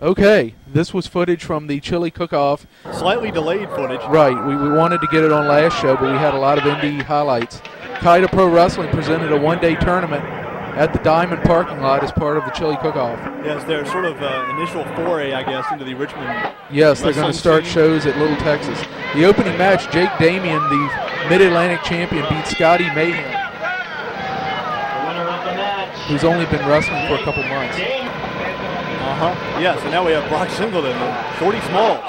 Okay, this was footage from the Chili Cook-off. Slightly delayed footage. Right, we wanted to get it on last show, but we had a lot of indie highlights. KYDA Pro Wrestling presented a one-day tournament at the Diamond parking lot as part of the Chili Cook-off. Yes, their sort of initial foray, I guess, into the Richmond. Yes, they're going to start shows at Little Texas. The opening match, Jake Damian, the Mid-Atlantic champion, beat Scotty Mayhem, who's only been wrestling for a couple months. Yes, and now we have Brock Singleton and Shorty Smalls.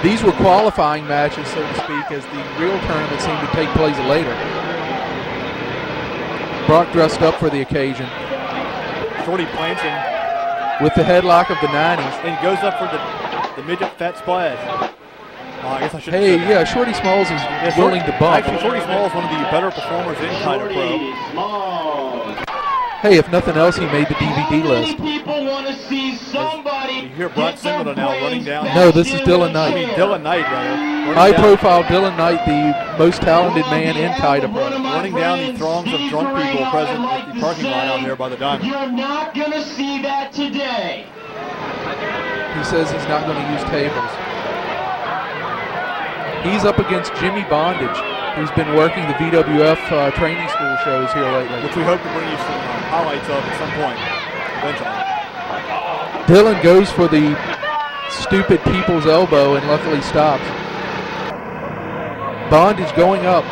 These were qualifying matches, so to speak, as the real tournament seemed to take place later. Brock dressed up for the occasion. Shorty plants him with the headlock of the 90s. And goes up for the midget fat splash. I guess I should. Hey, yeah, Shorty Smalls is willing to bump. Actually, Shorty Smalls is one of the better performers in KYDA Pro. Hey, if nothing else, he made the DVD list. People want to see somebody. You hear Brock Singleton now running down. No, this is Dylan Knight. I mean, Dylan Knight, rather. High-profile Dylan Knight, the most talented man in KYDA Pro. Running down the throngs of drunk people present at the parking lot out there by the Diamond. You're not going to see that today. He says he's not going to use tables. He's up against Jimmy Bondage, who's been working the VWF training school shows here lately. Which we hope to bring you some highlights of at some point, eventually. Dylan goes for the stupid people's elbow and luckily stops. Bondage going up.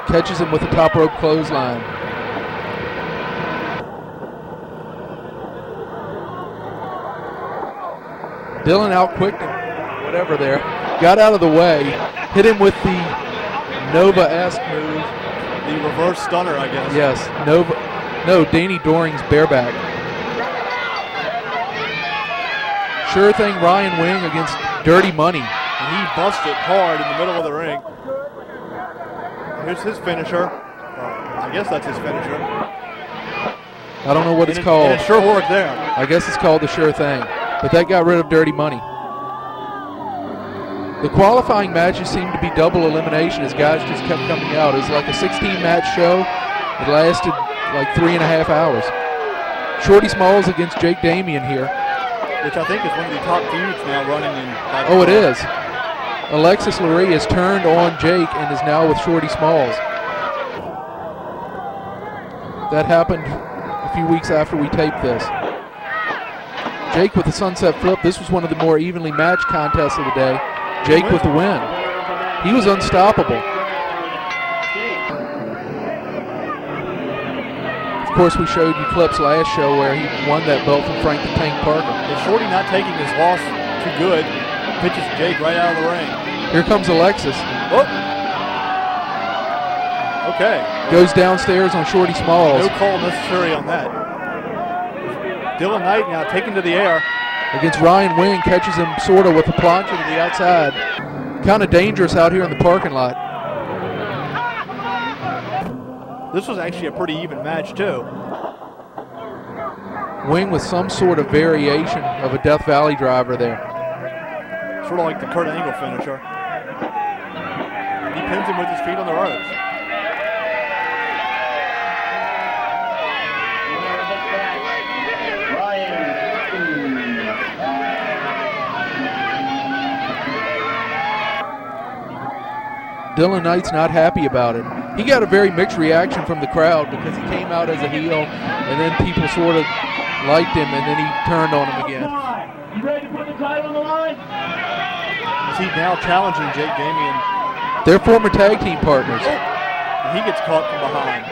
Catches him with a top rope clothesline. Dylan outquicked him, whatever there. Got out of the way, hit him with the Nova-esque move. The reverse stunner, I guess. Yes, Danny Doring's bareback. Sure thing, Ryan Wing against Dirty Money. And he busted hard in the middle of the ring. Here's his finisher. I guess that's his finisher. I don't know what it's called. And it sure worked there. I guess it's called the Sure Thing. But that got rid of Dirty Money. The qualifying matches seemed to be double elimination as guys just kept coming out. It was like a 16-match show. It lasted like 3.5 hours. Shorty Smalls against Jake Damian here. Which I think is one of the top feuds now running in. Oh, it is. Alexis Laree has turned on Jake and is now with Shorty Smalls. That happened a few weeks after we taped this. Jake with the sunset flip. This was one of the more evenly matched contests of the day. Jake with the win. He was unstoppable. Of course, we showed you clips last show where he won that belt from Frank the Tank Parker. Is Shorty not taking his loss too good? Pitches Jake right out of the ring. Here comes Alexis. Oh. Okay. Goes downstairs on Shorty Smalls. No call necessary on that. Dylan Knight now taken to the air. Against Ryan Wing, catches him sort of with a plancha to the outside. Kind of dangerous out here in the parking lot. This was actually a pretty even match too. Wing with some sort of variation of a Death Valley driver there. Sort of like the Kurt Angle finisher. He pins him with his feet on the ropes. Dylan Knight's not happy about it. He got a very mixed reaction from the crowd because he came out as a heel and then people sort of liked him and then he turned on him again. You ready to put the title on the line? Is he now challenging Jake Damian? They're former tag team partners. And he gets caught from behind.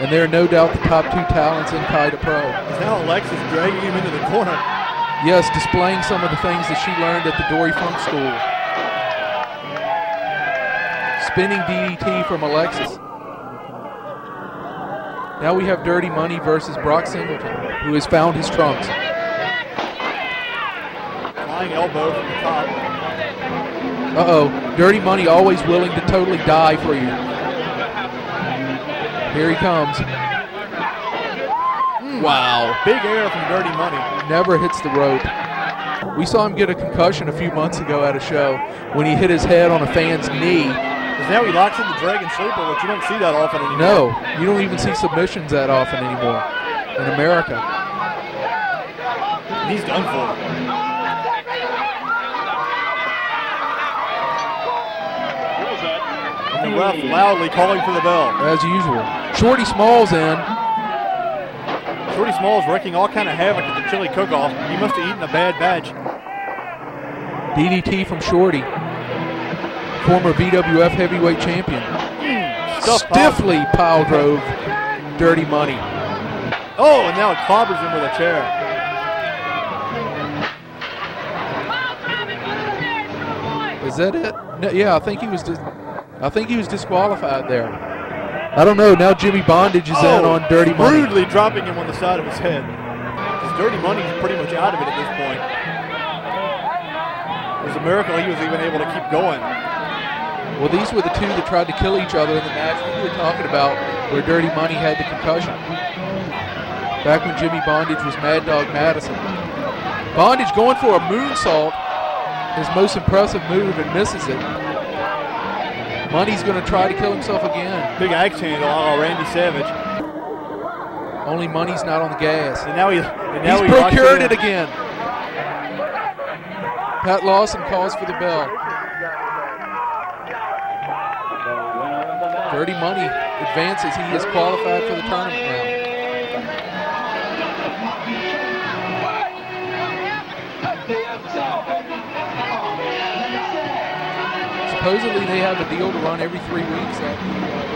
And they're no doubt the top two talents in KYDA Pro. Is now Alexis dragging him into the corner. Yes, displaying some of the things that she learned at the Dory Funk School. Spinning DDT from Alexis. Now we have Dirty Money versus Brock Singleton, who has found his trunks. Flying elbow from the top. Uh-oh, Dirty Money always willing to totally die for you. Here he comes. Wow. Big air from Dirty Money. Never hits the rope. We saw him get a concussion a few months ago at a show when he hit his head on a fan's knee. Because now he locks in the Dragon Sleeper, which you don't see that often anymore. No, you don't even see submissions that often anymore. in America. He's done for. And the ref loudly calling for the bell. As usual. Shorty Smalls in. Shorty Smalls wreaking all kind of havoc at the Chili Cook-off. He must have eaten a bad batch. DDT from Shorty. Former BWF heavyweight champion. Stiffly pile drove Dirty Money. Oh, and now it clobbers him with a chair. Is that it? No, yeah, I think he was disqualified there. I don't know. Now Jimmy Bondage is in on Dirty Money. Rudely dropping him on the side of his head. His Dirty Money's pretty much out of it at this point. It was a miracle he was even able to keep going. Well, these were the two that tried to kill each other in the match we were talking about where Dirty Money had the concussion. Back when Jimmy Bondage was Mad Dog Madison. Bondage going for a moonsault, his most impressive move, and misses it. Money's going to try to kill himself again. Big axe handle on Randy Savage. Only Money's not on the gas. And now he's procured it again. Pat Lawson calls for the bell. Dirty Money advances. He is qualified for the tournament now. Supposedly they have a deal to run every 3 weeks at the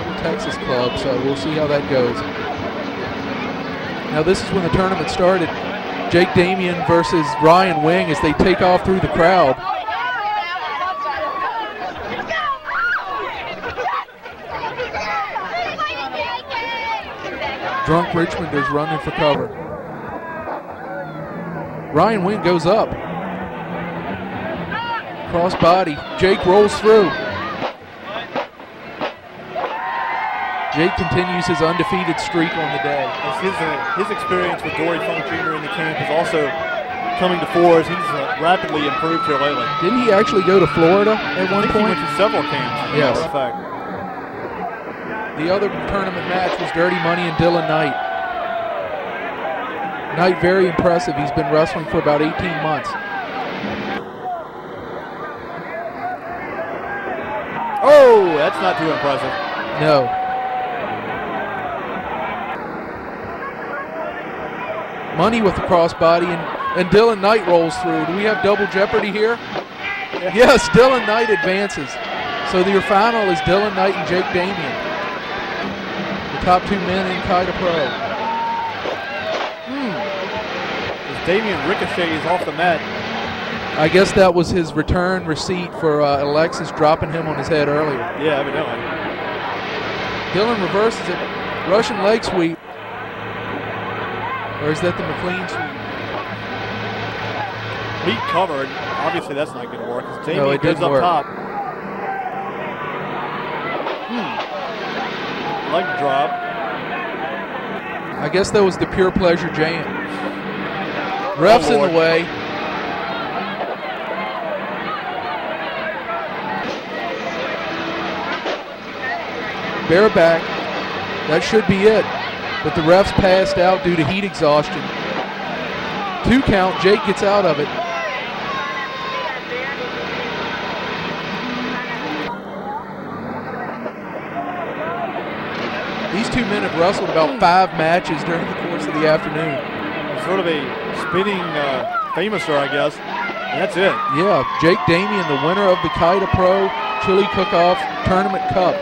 Little Texas Club, so we'll see how that goes. Now this is when the tournament started. Jake Damian versus Ryan Wing as they take off through the crowd. Drunk Richmonders running for cover. Ryan Wing goes up. Cross body. Jake rolls through. Jake continues his undefeated streak on the day. His experience with Dory Funk Jr. in the camp is also coming to fore as he's rapidly improved here lately. Didn't he actually go to Florida at one point? He went to several camps. Yes. In fact. The other tournament match was Dirty Money and Dylan Knight. Knight very impressive. He's been wrestling for about 18 months. Oh, that's not too impressive. No. Money with the crossbody, and Dylan Knight rolls through. Do we have double jeopardy here? Yeah. Yes, Dylan Knight advances. So your final is Dylan Knight and Jake Damian. The top two men in KYDA Pro. As Damian ricochets off the mat. I guess that was his return receipt for Alexis dropping him on his head earlier. Yeah, evidently. Dylan reverses it. Russian leg sweep. Or is that the McLean sweep? Meat covered. Obviously that's not going to work. Damian no, it goes didn't up work. top. Leg drop. I guess that was the Pure Pleasure Jam. Ref's in the way. Bareback. That should be it. But the refs passed out due to heat exhaustion. 2 count. Jake gets out of it. These two men have wrestled about 5 matches during the course of the afternoon. Sort of a spinning famouser, I guess. And that's it. Yeah, Jake Damian, the winner of the KYDA Pro Chili Cook-off Tournament Cup.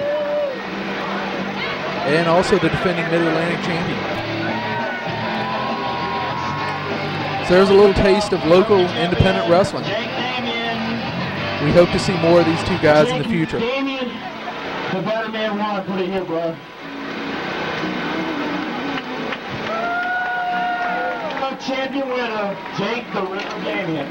And also the defending Mid-Atlantic champion. So there's a little taste of local independent wrestling. We hope to see more of these two guys in the future. Damian, the better man won. Put it here, bro. Champion winner, Jake the River Damian.